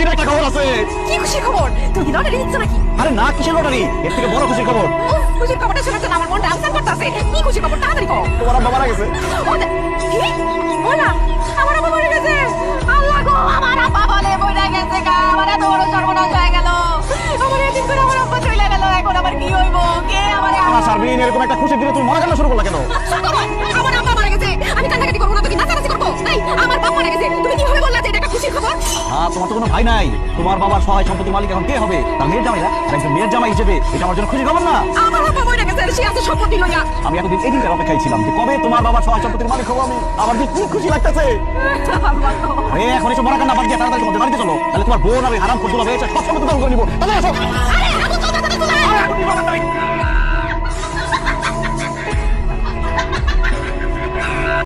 খুশির একটা খবর আছে। কি খুশির খবর? তুমি কি লটারি দিচ্ছ নাকি? আরে না, কিসের লটারি? এর থেকে বড় খুশির খবর। উফ, খুশির খবরটা শোনার জন্য আমার মনটা আনসার করতেছে। কি খুশির খবর? তাড়াতাড়ি কও। তোমার আব্বা মারা গেছে। কি? বলা আমার আব্বা মরে গেছে। আল্লাহ গো, আমার আব্বা বলে মরে গেছে গা। আমার এত বড় সর্বনাশ হয়ে গেল। আমার এদিন করে আমার আব্বা চলে গেল। এখন আমার কি হইব? কে আমারে সারবিন, এরকম একটা খুশির দিনে তুমি মরা কান্না শুরু করলা কেন? আমার আব্বা মারা গেছে। আমি কান্নাকাটি করবো না তো কি নাচানাচি করবো? নাই, আমার বাবা মারা গেছে। তুমি কিভাবে বললা যে এটা একটা খুশির খবর? তোমার তো কোনো ভাই নাই। তোমার বাবার সহায় সম্পত্তির মালিক এখন কে হবে? তার মেয়ের জামাই না? আর একজন মেয়ের জামাই হিসেবে এটা আমার জন্য খুশির খবর না? আমার আব্বা মরে গেছে, সে আছে সম্পত্তি লইয়া। আমি এতদিন এই দিনটার অপেক্ষায় ছিলাম যে কবে তোমার বাবার সহায় সম্পত্তির মালিক হবো আমি। আমার যে কি খুশি লাগতেছে। এখন এসব মরা কান্না বাদ দিয়ে তাড়াতাড়ি তোমাদের বাড়িতে চলো। তাহলে তোমার বোন আর হারাম করতে হবে, সব সম্পত্তি দখল করে নিবো। তাহলে আসো। আরে আবু চল, তাড়াতাড়ি চলে আয়।